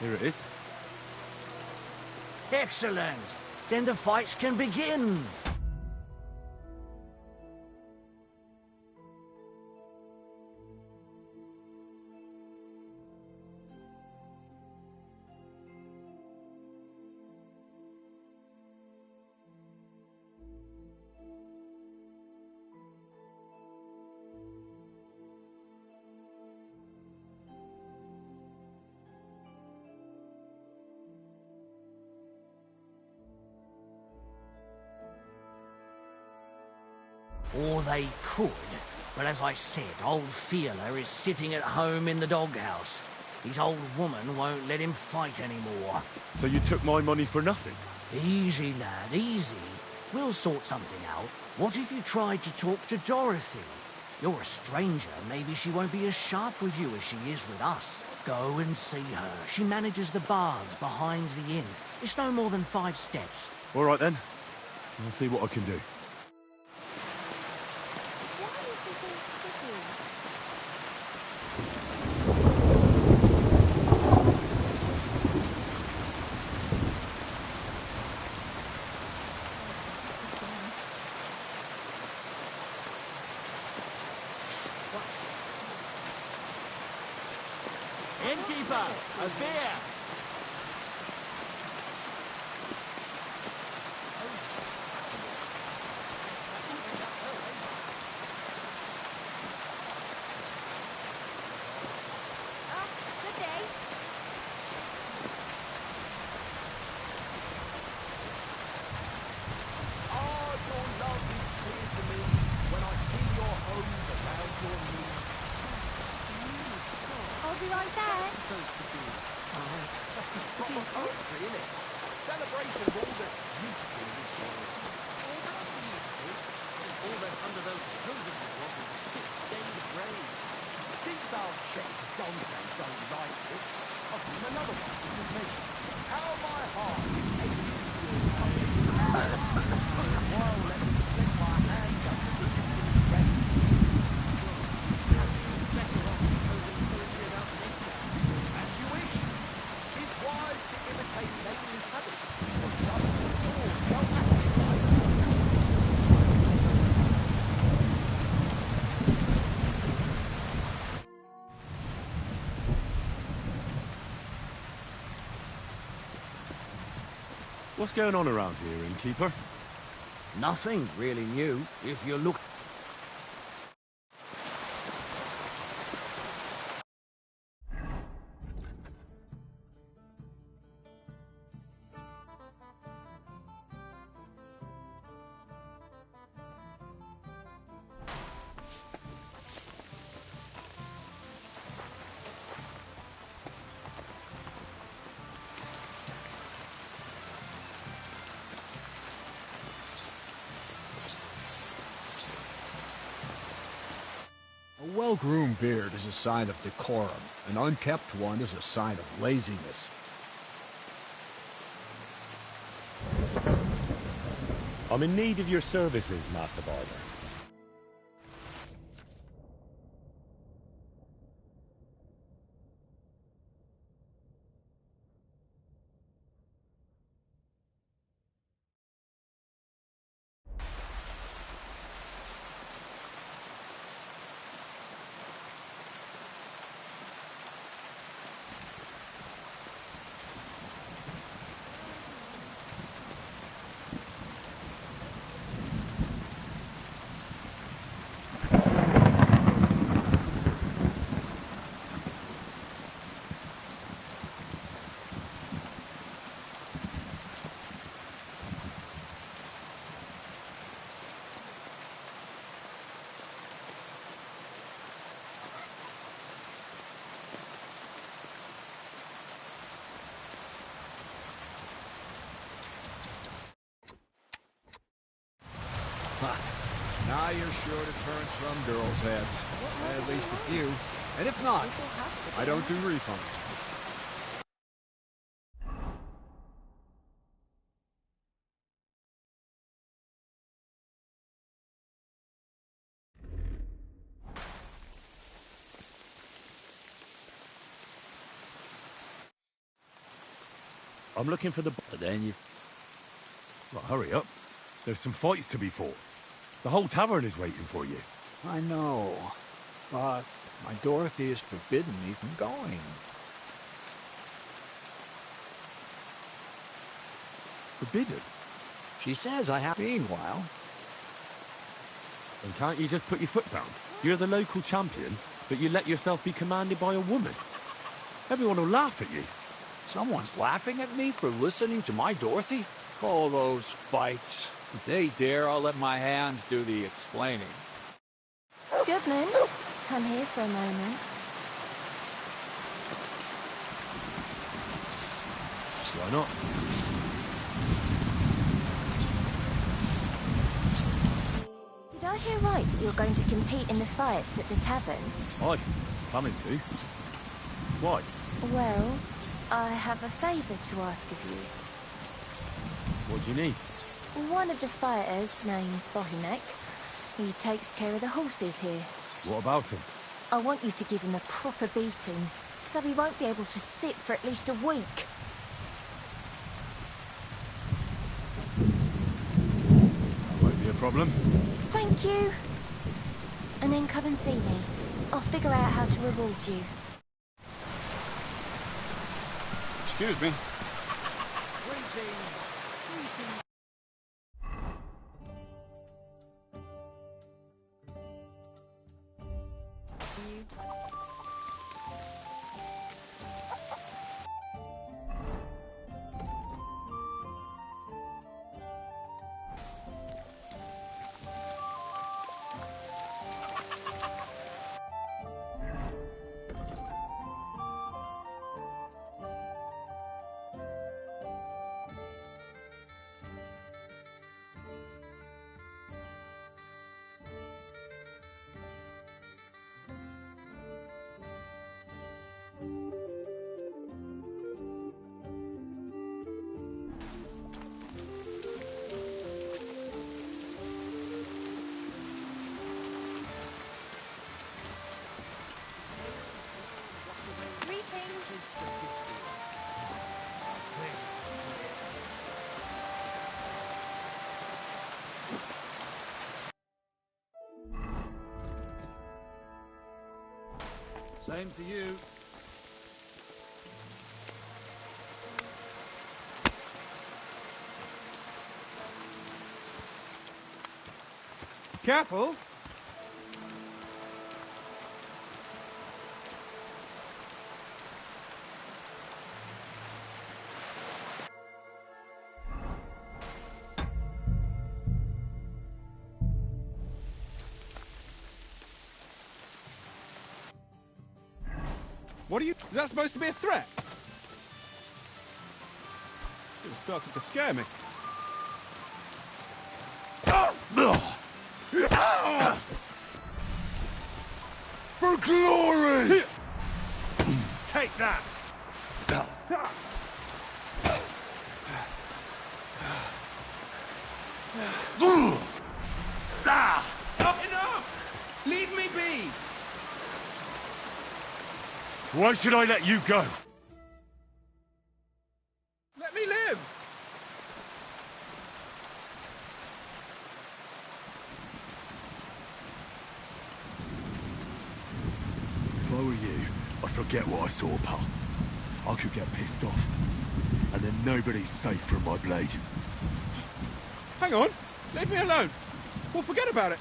Here it is. Excellent. Then the fights can begin. Or they could, but as I said, old Fiona is sitting at home in the doghouse. His old woman won't let him fight anymore. So you took my money for nothing? Easy, lad, easy. We'll sort something out. What if you tried to talk to Dorothy? You're a stranger, maybe she won't be as sharp with you as she is with us. Go and see her. She manages the baths behind the inn. It's no more than 5 steps. All right then. I'll see what I can do. Innkeeper, a beer! Good day. Oh, your love is clear to me when I see your homes around your knees. I'll be right back. Proper poetry, innit? Celebration of all that used to be this world. All that under those hoses was a spit-stained grave. Since our check Dante don't like it, I'll give him another one to mention. How my heart aches for your company. While let me slip my hand up the distant grave. Better off composing poetry about nature. As you wish. It's wise to imitate nature's habits. For some souls don't act like What's going on around here, innkeeper? Nothing really new, if you look. A well-groomed beard is a sign of decorum. An unkempt one is a sign of laziness. I'm in need of your services, Master Barber. Now you're sure to turn some girls' heads. At least a few. And if not, I don't do refunds. I'm looking for the... But then you... Well, hurry up. There's some fights to be fought. The whole tavern is waiting for you. I know, but my Dorothy has forbidden me from going. Forbidden? She says I have. Meanwhile, And can't you just put your foot down? You're the local champion, but you let yourself be commanded by a woman. Everyone will laugh at you. someone's laughing at me for listening to my Dorothy? All those fights. If they dare, I'll let my hands do the explaining. Goodman, come here for a moment. Why not? Did I hear right that you're going to compete in the fights at the tavern? Aye, planning to. Why? Well, I have a favour to ask of you. What do you need? One of the fighters, named Bohinek, he takes care of the horses here. What about him? I want you to give him a proper beating, so he won't be able to sit for at least a week. That won't be a problem. Thank you. And then come and see me. I'll figure out how to reward you. Excuse me. Same to you. Careful! What are you... Is that supposed to be a threat? It started to scare me. For glory! Take that! Enough! Leave me be! Why should I let you go? Let me live! If I were you, I'd forget what I saw, pal. I could get pissed off. And then nobody's safe from my blade. Hang on! Leave me alone! We'll forget about it!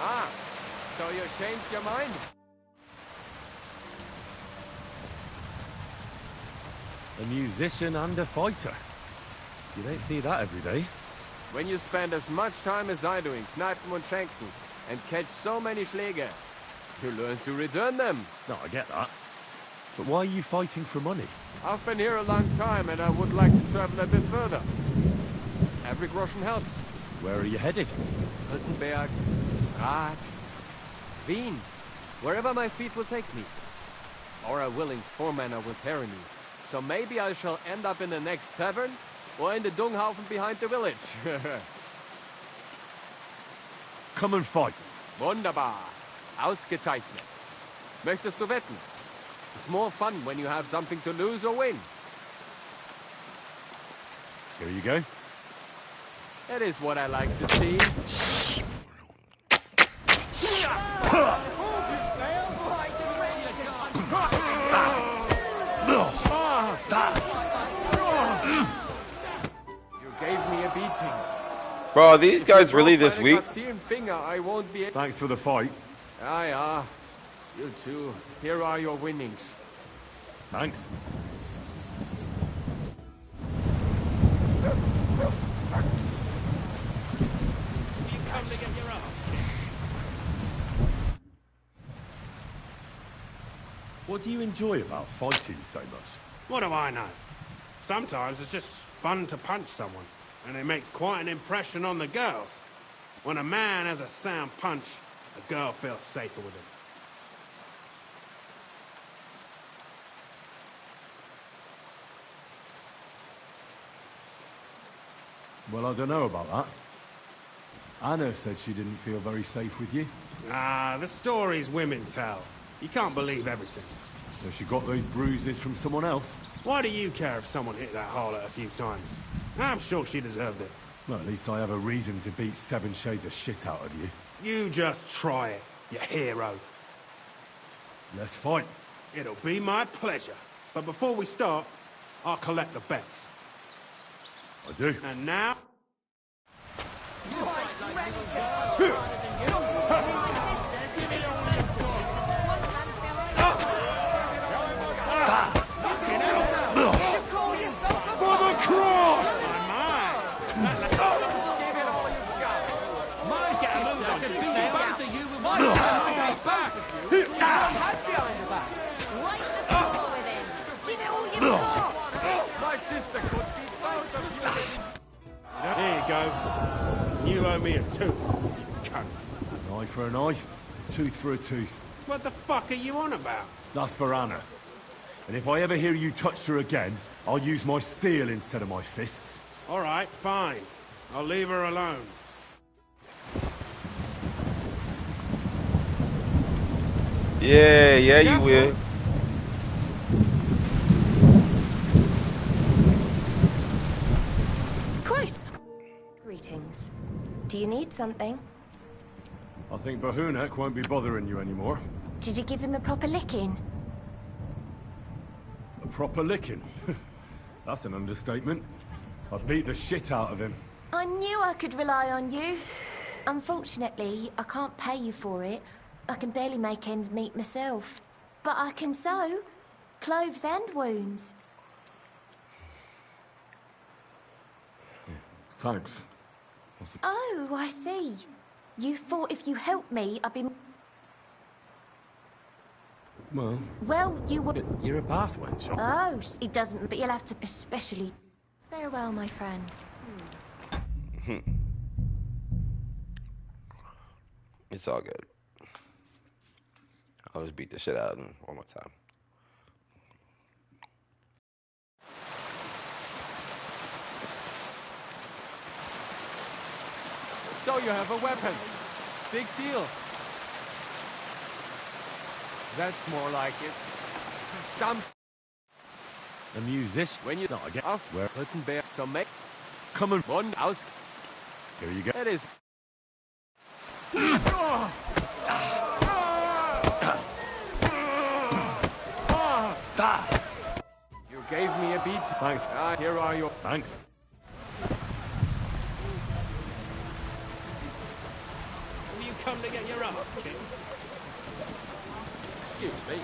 Ah, so you changed your mind? A musician and a fighter. You don't see that every day. When you spend as much time as I do in Kneipen und Schenken, and catch so many Schläge. You learn to return them. No, I get that. But why are you fighting for money? I've been here a long time and I would like to travel a bit further. Every groschen helps. Where are you headed? Württemberg, Prague, Wien, wherever my feet will take me. Or a willing foremanner will carry me. So maybe I shall end up in the next tavern, or in the Dunghaufen behind the village. Come and fight. Wunderbar. Ausgezeichnet. Möchtest du wetten? It's more fun when you have something to lose or win. Here you go. That is what I like to see. You gave me a beating. Bro, are these guys really this weak? I won't be. Thanks for the fight. Yeah. You too. Here are your winnings. Thanks. What do you enjoy about fighting so much? What do I know? Sometimes it's just fun to punch someone, and it makes quite an impression on the girls. When a man has a sound punch, a girl feels safer with him. Well, I don't know about that. Anna said she didn't feel very safe with you. Ah, the stories women tell. You can't believe everything. So she got those bruises from someone else? Why do you care if someone hit that harlot a few times? I'm sure she deserved it. Well, at least I have a reason to beat 7 shades of shit out of you. You just try it, you hero. Let's fight. It'll be my pleasure. But before we start, I'll collect the bets. I do. And now... There you go. You owe me a tooth, you cunt. An eye for an eye, tooth for a tooth. What the fuck are you on about? That's for Anna. And if I ever hear you touched her again, I'll use my steel instead of my fists. All right, fine. I'll leave her alone. Yeah, you will. Christ! Greetings. Do you need something? I think Bahunek won't be bothering you anymore. Did you give him a proper licking? A proper licking? That's an understatement. I beat the shit out of him. I knew I could rely on you. Unfortunately, I can't pay you for it. I can barely make ends meet myself. But I can sew. Clothes and wounds. Thanks. Oh, I see. You thought if you helped me, I'd be... Well, you would... you're a bath wench. Oh, it doesn't, but you'll have to especially... Farewell, my friend. It's all good. I'll just beat the shit out of him one more time. So you have a weapon. Big deal. That's more like it. Dump. A musician. When you I get off where Württemberg, so make come and one aus. here you go. That is. You gave me a beat. Thanks. Here are your. Thanks. Will you come to get your ass kicked? Excuse me.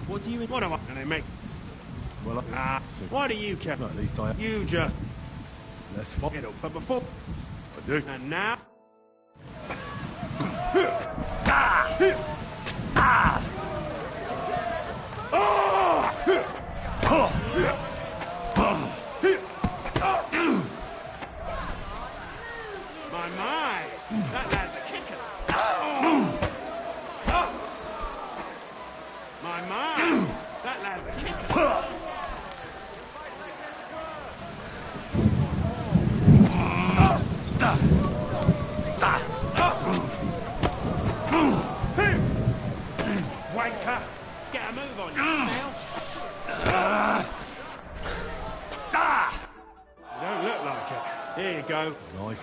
What do you? What am I gonna make? Well, Why do you care? at least I. You just... Let's fight. But before... I do. And now... My, that lad's a kicker. My, that lad's a kicker. Wanker, get a move on you now. You don't look like it. Here you go.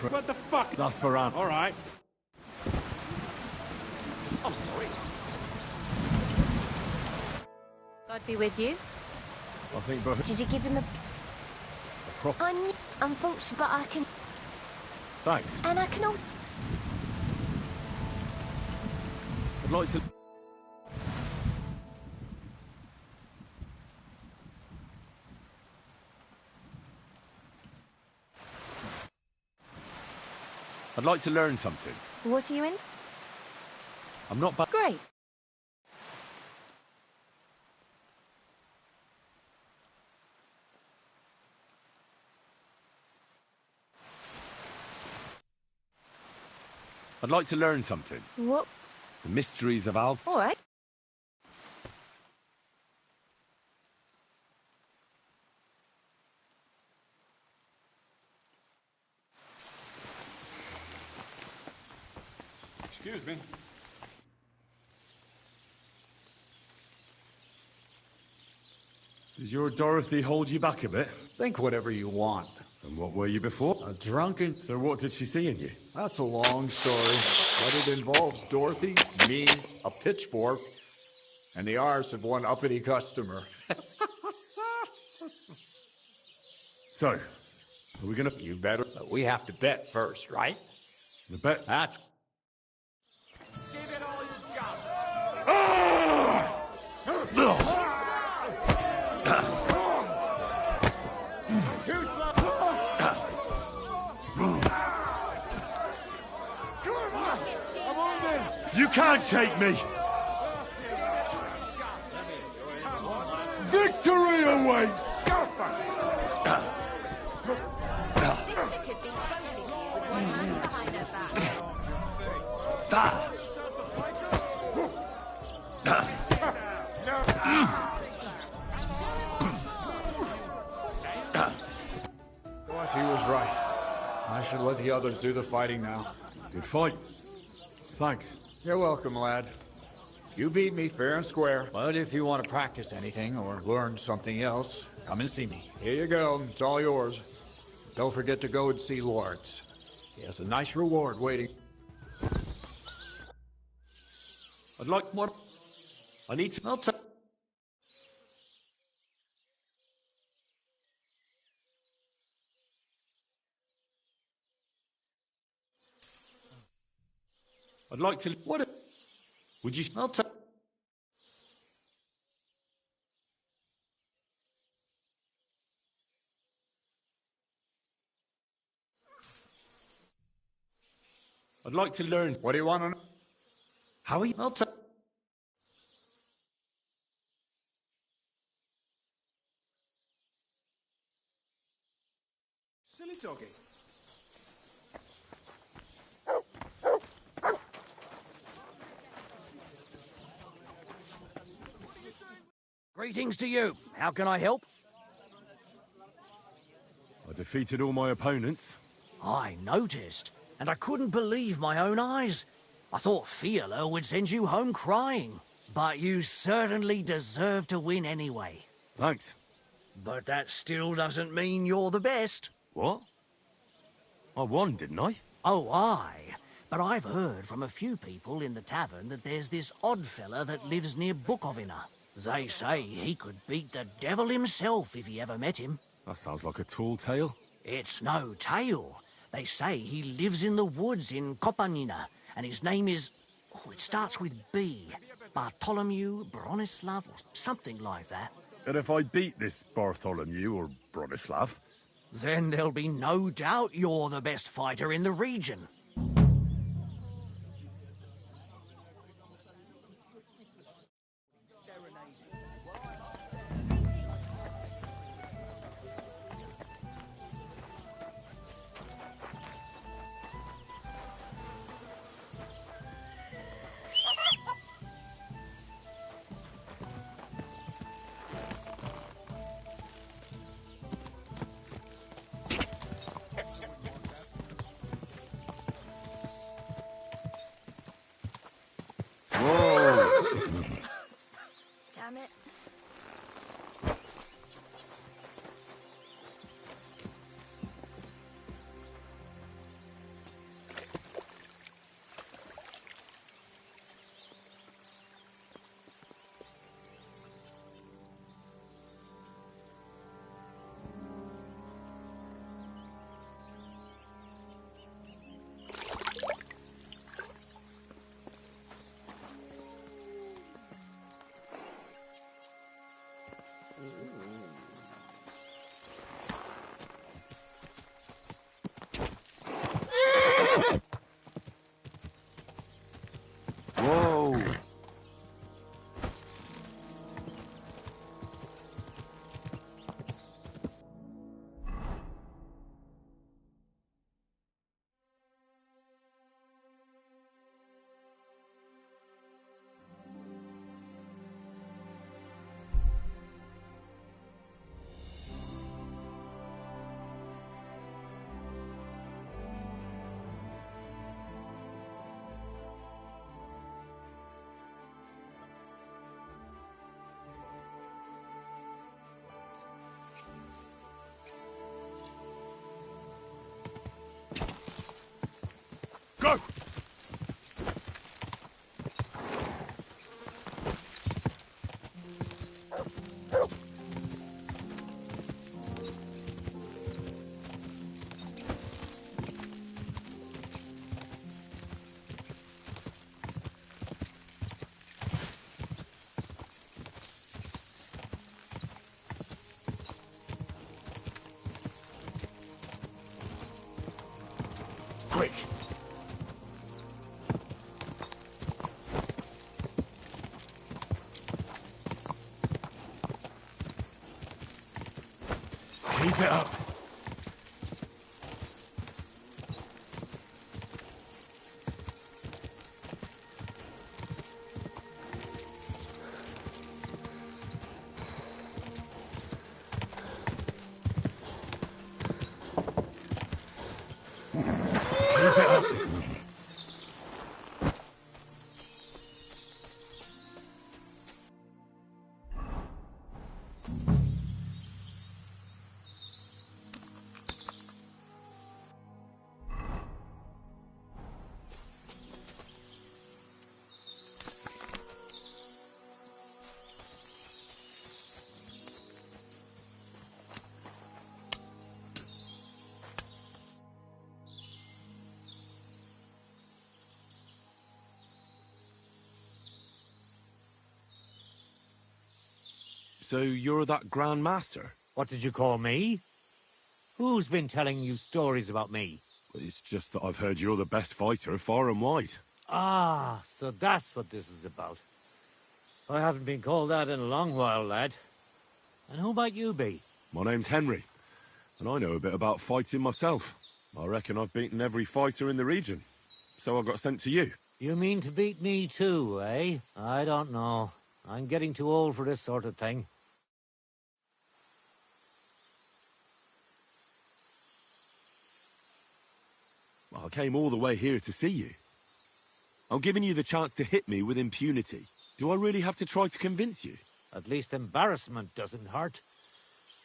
What the fuck? That's for Anne. All right. I'm sorry. God be with you. I think, but Did you give him a... prop. Unfortunate, but I can... Thanks. And I can also... I'd like to. I'd like to learn something. What are you in? I'm not bad. Great. I'd like to learn something. What? The mysteries of Al. All right. Excuse me. Does your Dorothy hold you back a bit? Think whatever you want. And what were you before? A drunken... So what did she see in you? That's a long story, but it involves Dorothy, me, a pitchfork, and the arse of one uppity customer. So, are we gonna... You better... But we have to bet first, right? The bet? That's... Give it all you got. Too slow. You can't take me! Victory awaits! Sister could be boning you with one hand behind her back. He was right. I should let the others do the fighting now. Good fight. Thanks. You're welcome, lad. You beat me fair and square. But if you want to practice anything or learn something else, come and see me. Here you go. It's all yours. Don't forget to go and see Lawrence. He has a nice reward waiting. I'd like more. I need to. I'll tell. I'd like to. What? Would you? I'll tell. I'd like to learn. What do you want to know? How are you? I'll tell. Silly doggy. Greetings to you. How can I help? I defeated all my opponents. I noticed, and I couldn't believe my own eyes. I thought Fiala would send you home crying, but you certainly deserve to win anyway. Thanks. But that still doesn't mean you're the best. What? I won, didn't I? Oh, aye. But I've heard from a few people in the tavern that there's this odd fella that lives near Bukovina. They say he could beat the devil himself if he ever met him. That sounds like a tall tale. It's no tale. They say he lives in the woods in Kopanina, and his name is... Oh, it starts with B. Bartholomew, Bronislav, or something like that. And if I beat this Bartholomew or Bronislav... Then there'll be no doubt you're the best fighter in the region. Go! Quick! Keep it up. Keep it up. So you're that Grand Master? What did you call me? Who's been telling you stories about me? It's just that I've heard you're the best fighter far and wide. Ah, so that's what this is about. I haven't been called that in a long while, lad. And who might you be? My name's Henry, and I know a bit about fighting myself. I reckon I've beaten every fighter in the region, so I got sent to you. You mean to beat me too, eh? I don't know. I'm getting too old for this sort of thing. I came all the way here to see you. I'm giving you the chance to hit me with impunity. Do I really have to try to convince you? At least embarrassment doesn't hurt.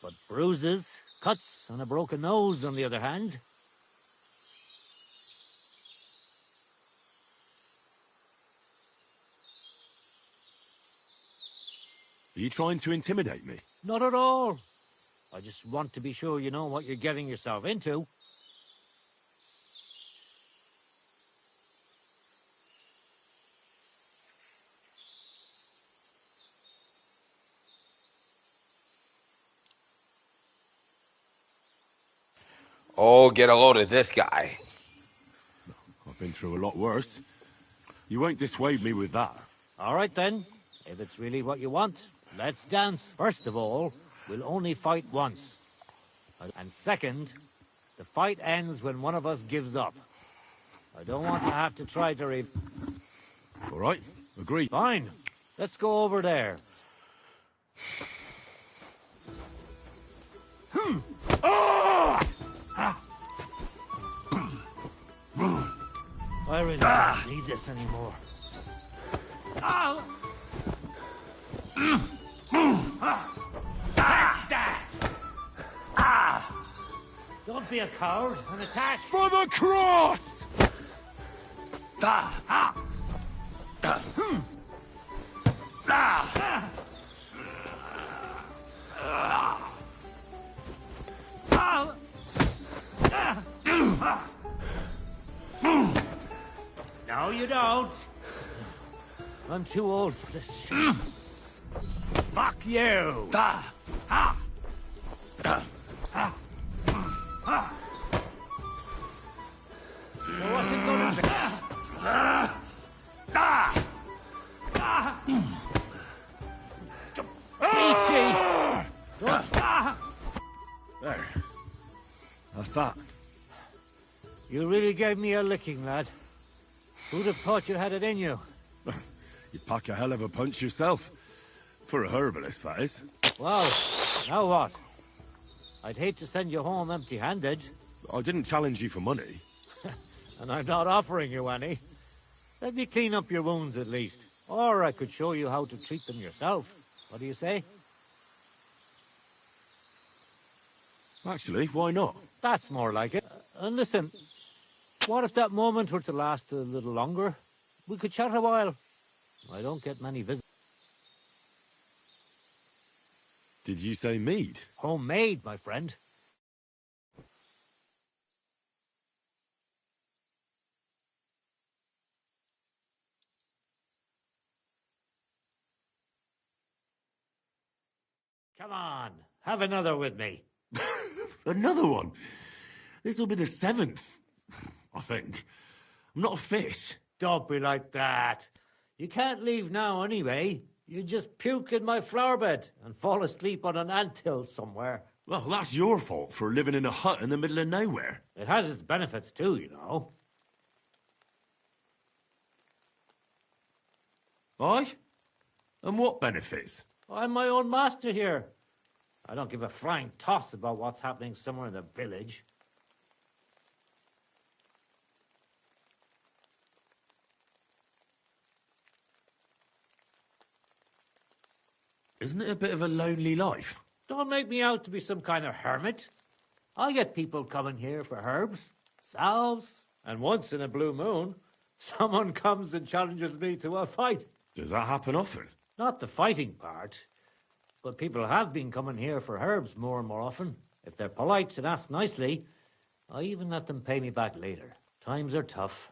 But bruises, cuts, and a broken nose, on the other hand. Are you trying to intimidate me? Not at all. I just want to be sure you know what you're getting yourself into. Oh, get a load of this guy. I've been through a lot worse. You won't dissuade me with that. All right, then. If it's really what you want, let's dance. First of all, we'll only fight once. And second, the fight ends when one of us gives up. I don't want to have to try to All right, agreed. Fine. Let's go over there. I really don't need this anymore. Take that! Don't be a coward and attack! For the cross! No, you don't. I'm too old for this shit. Fuck you! So what's it gonna be? Peachy! Don't stop! There. That's that. You really gave me a licking, lad. Who'd have thought you had it in you? You pack a hell of a punch yourself. For a herbalist, that is. Well, now what? I'd hate to send you home empty-handed. I didn't challenge you for money. And I'm not offering you any. Let me clean up your wounds at least. Or I could show you how to treat them yourself. What do you say? Actually, why not? That's more like it. And listen, What if that moment were to last a little longer? We could chat a while. I don't get many visitors. Did you say mead? Homemade, my friend. Come on, have another with me. Another one? This'll be the 7th, I think. I'm not a fish. Don't be like that. You can't leave now anyway. You just puke in my flower bed and fall asleep on an anthill somewhere. Well, that's your fault for living in a hut in the middle of nowhere. It has its benefits too, you know. Aye? And what benefits? I'm my own master here. I don't give a flying toss about what's happening somewhere in the village. Isn't it a bit of a lonely life? Don't make me out to be some kind of hermit. I get people coming here for herbs, salves, and once in a blue moon, someone comes and challenges me to a fight. Does that happen often? Not the fighting part, but people have been coming here for herbs more and more often. If they're polite and ask nicely, I even let them pay me back later. Times are tough.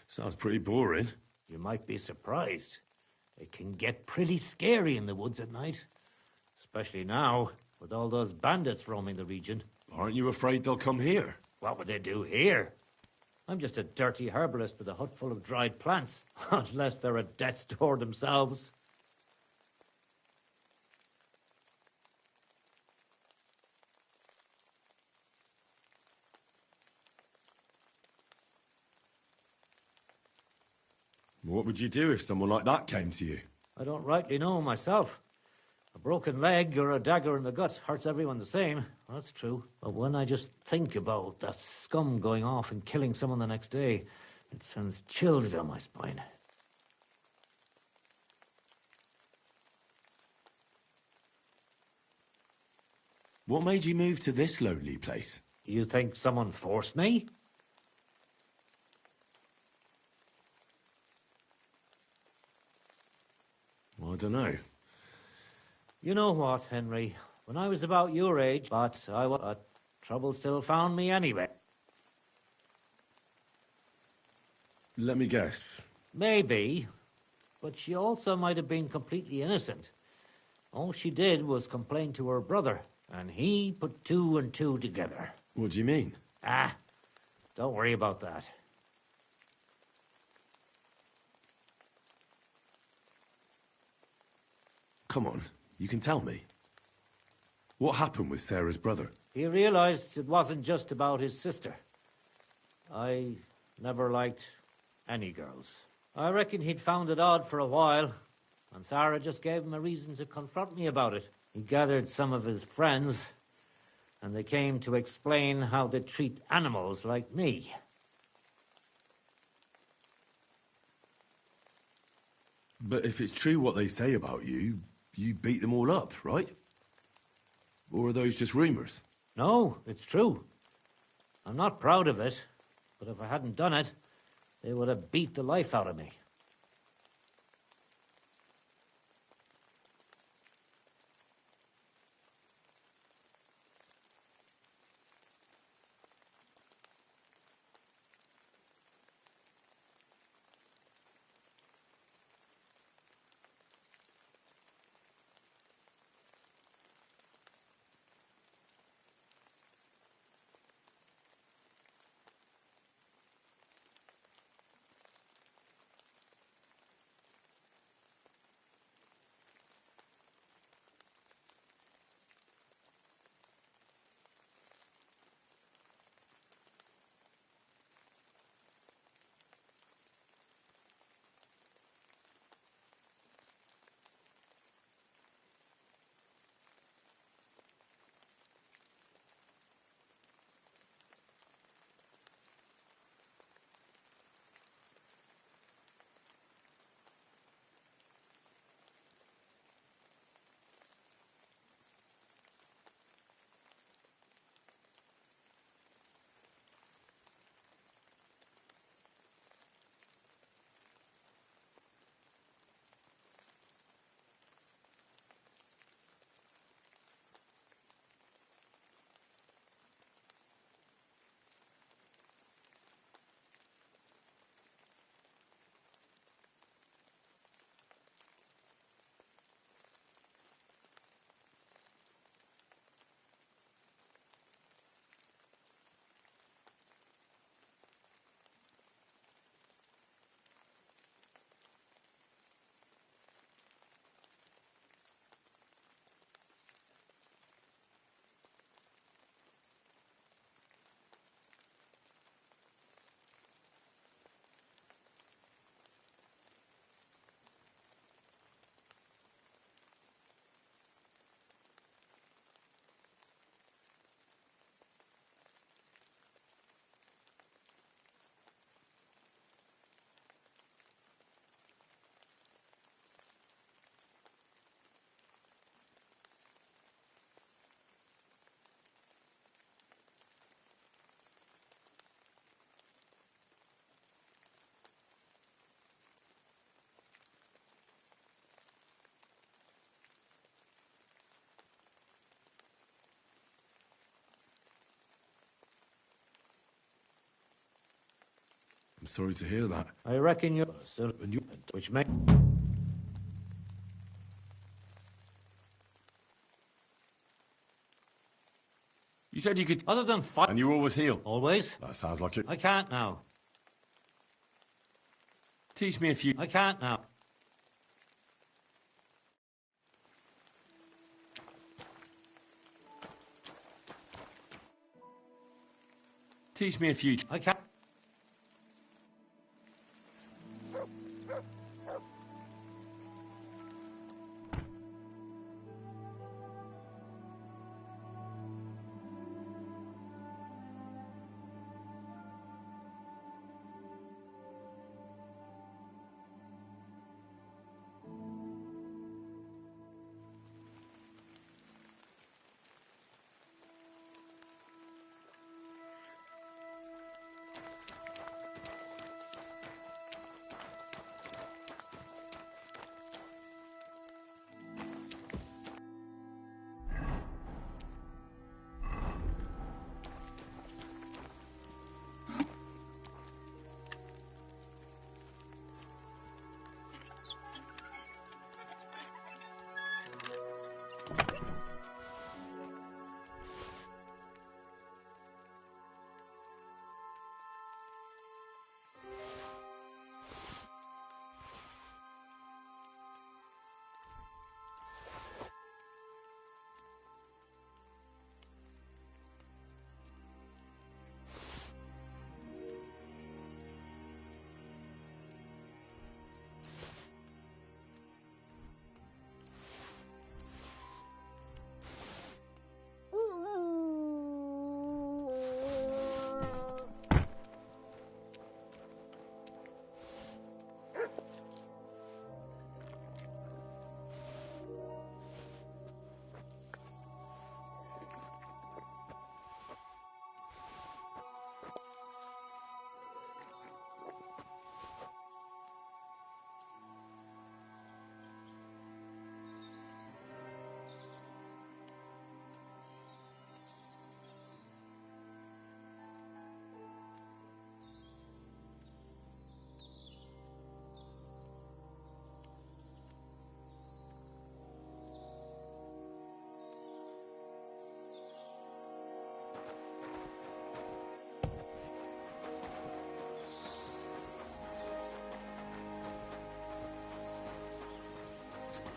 Sounds pretty boring. You might be surprised. It can get pretty scary in the woods at night. Especially now, with all those bandits roaming the region. Aren't you afraid they'll come here? What would they do here? I'm just a dirty herbalist with a hut full of dried plants. Unless they're at death's door themselves. What would you do if someone like that came to you? I don't rightly know myself. A broken leg or a dagger in the gut hurts everyone the same. That's true. But when I just think about that scum going off and killing someone the next day, it sends chills down my spine. What made you move to this lonely place? You think someone forced me? I don't know. You know what, Henry? When I was about your age, but trouble still found me anyway. Let me guess. Maybe, but she also might have been completely innocent. All she did was complain to her brother, and he put 2 and 2 together. What do you mean? Don't worry about that. Come on, you can tell me. What happened with Sarah's brother? He realized it wasn't just about his sister. I never liked any girls. I reckon he'd found it odd for a while, and Sarah just gave him a reason to confront me about it. He gathered some of his friends, and they came to explain how they treat animals like me. But if it's true what they say about you, you beat them all up, right? Or are those just rumors? No, it's true. I'm not proud of it, but if I hadn't done it, they would have beat the life out of me. I'm sorry to hear that. I reckon you're which may. You said you could... Other than fight. And you always heal? Always. That sounds like it. I can't now. Teach me a few... I can't now. Teach me a few... I can't.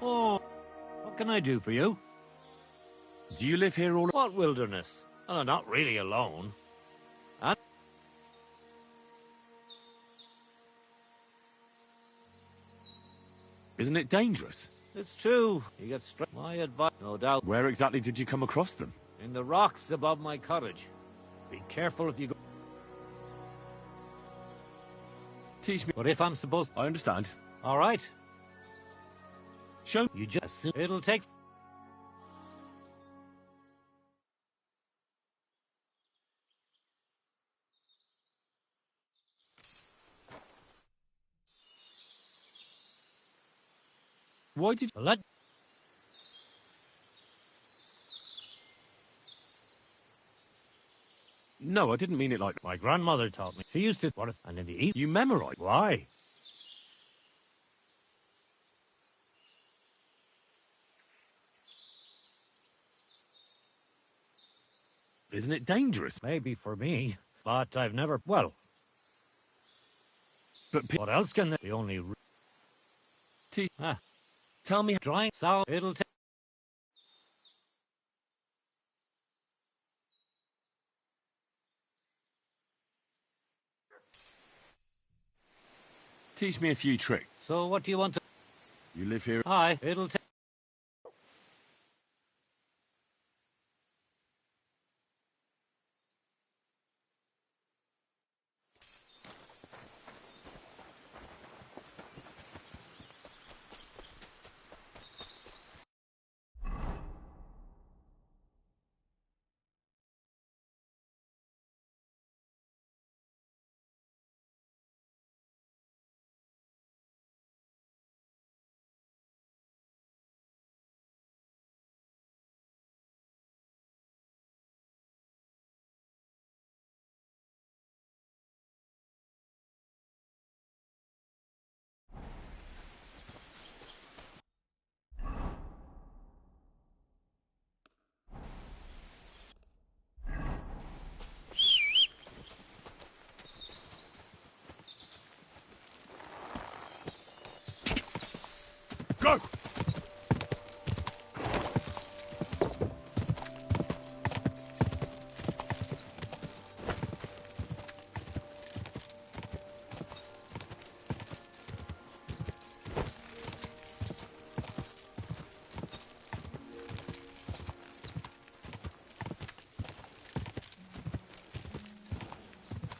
Oh, what can I do for you? Do you live here all... What wilderness? Oh, not really alone. And Isn't it dangerous? it's true. You get struck. My advice, no doubt. Where exactly did you come across them? In the rocks above my cottage. Be careful if you go. Teach me... But if I'm supposed... I understand. All right. Show... You just... It'll take... Why did... Let... No, I didn't mean it like... My grandmother taught me. She used to... What if... And in the evening... You memorize. Why? Isn't it dangerous? Maybe for me. But I've never... Well... But... What else can they... The only... Tell me... Drying... So... It'll take... Teach me a few tricks. So what do you want to... You live here... Hi. It'll take...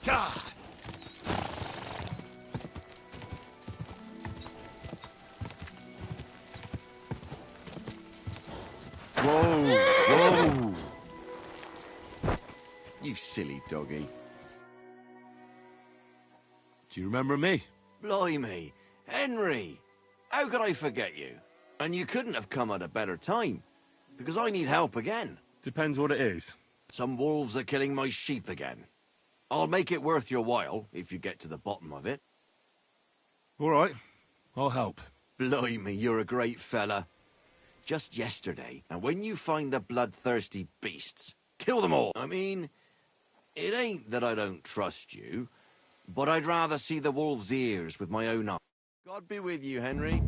God! Whoa! Whoa! You silly doggy. Do you remember me? Blimey, Henry! How could I forget you? And you couldn't have come at a better time, because I need help again. Depends what it is. Some wolves are killing my sheep again. I'll make it worth your while, if you get to the bottom of it. All right, I'll help. Blimey, you're a great fella. Just yesterday, and when you find the bloodthirsty beasts, kill them all. I mean, it ain't that I don't trust you, but I'd rather see the wolf's ears with my own eyes. God be with you, Henry.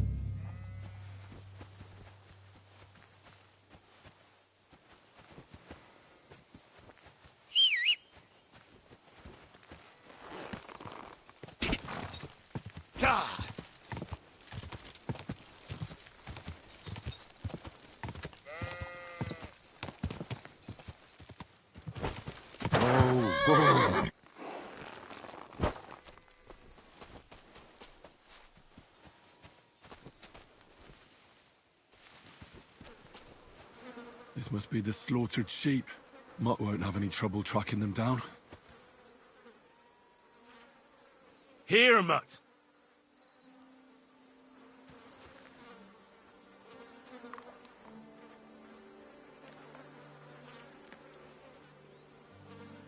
God! Oh, boy. This must be the slaughtered sheep. Mutt won't have any trouble tracking them down. Here, Mutt!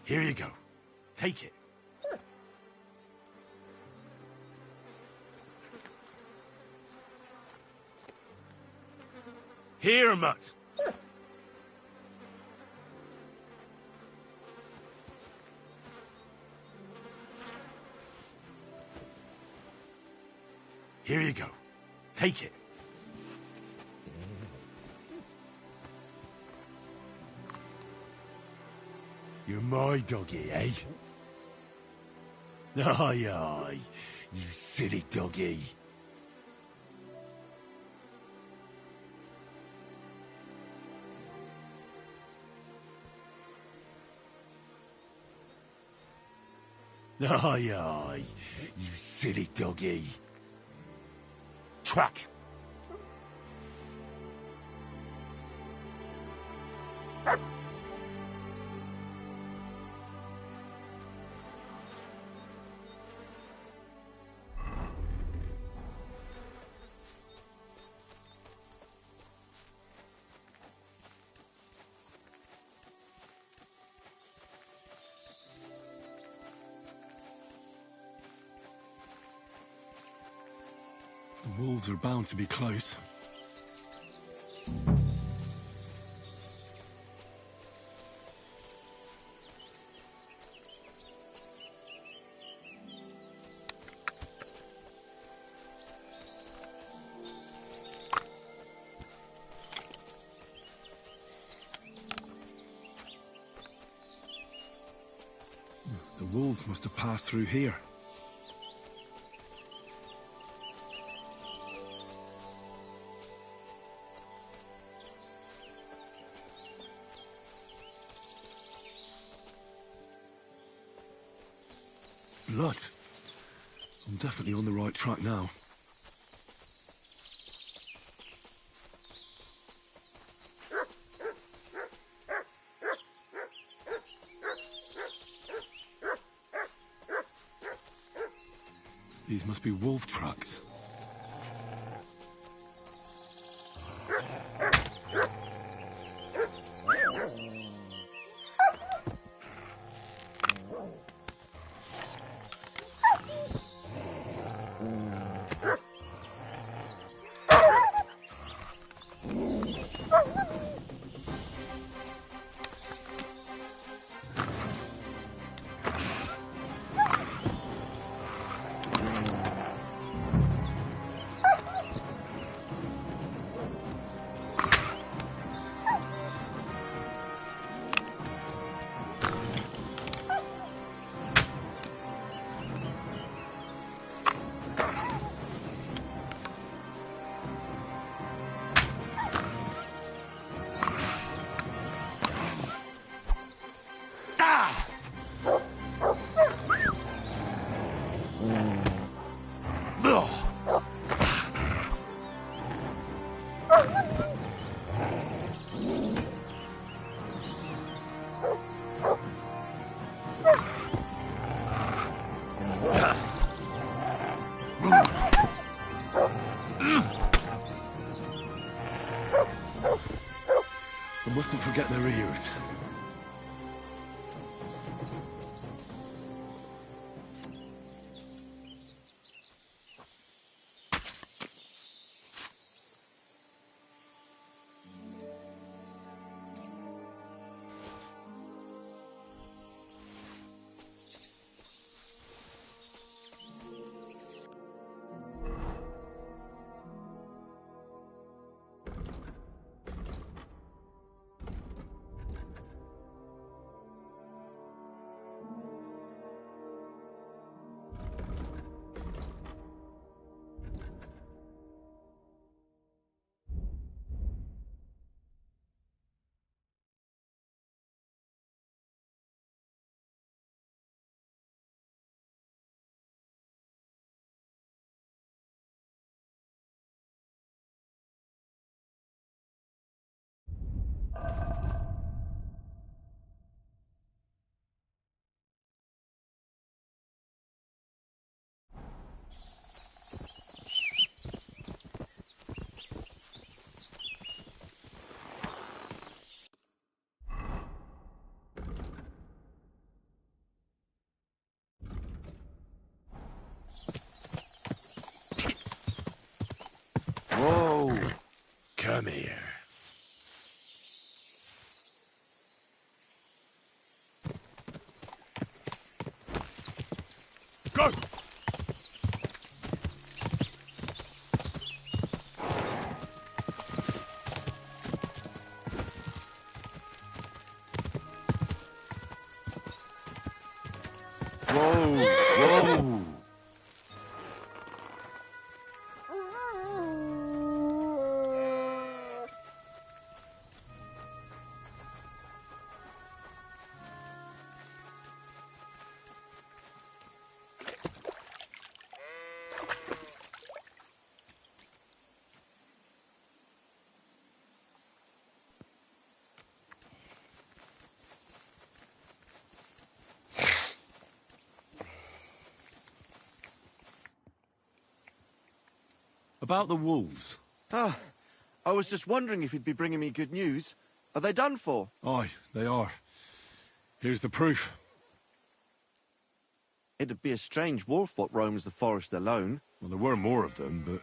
Here you go. Take it. Here, Mutt. Here you go. Take it. You're my doggy, eh? Aye, aye, you silly doggy. Aye, aye, you silly doggy. Track. The wolves are bound to be close. The wolves must have passed through here. Blood. I'm definitely on the right track now. These must be wolf tracks. get their ears. Whoa! Come here. Go! Whoa! Whoa! About the wolves. Ah, I was just wondering if you'd be bringing me good news. Are they done for? Aye, they are. Here's the proof. It'd be a strange wolf what roams the forest alone. Well, there were more of them, but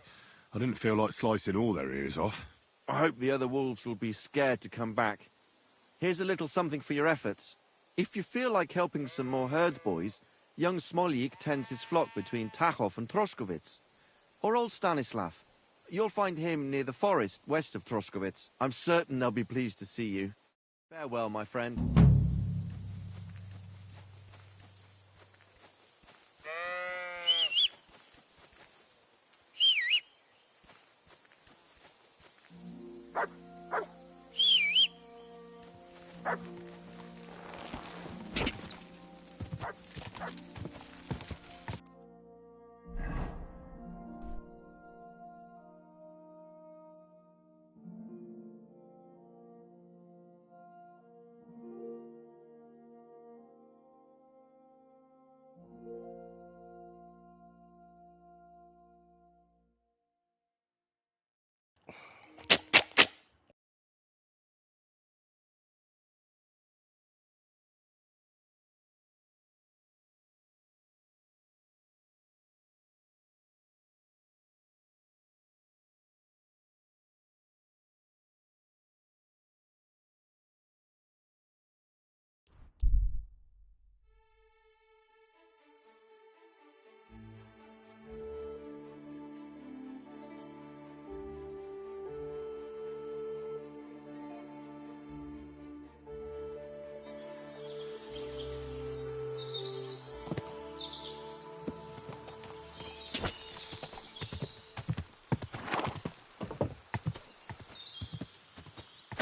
I didn't feel like slicing all their ears off. I hope the other wolves will be scared to come back. Here's a little something for your efforts. If you feel like helping some more herds boys, young Smoljik tends his flock between Tachov and Troskowitz. Or old Stanislav. You'll find him near the forest west of Troskowitz. I'm certain they'll be pleased to see you. Farewell, my friend.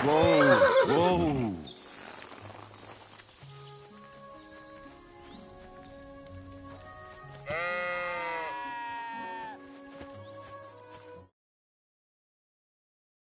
Whoa! Whoa!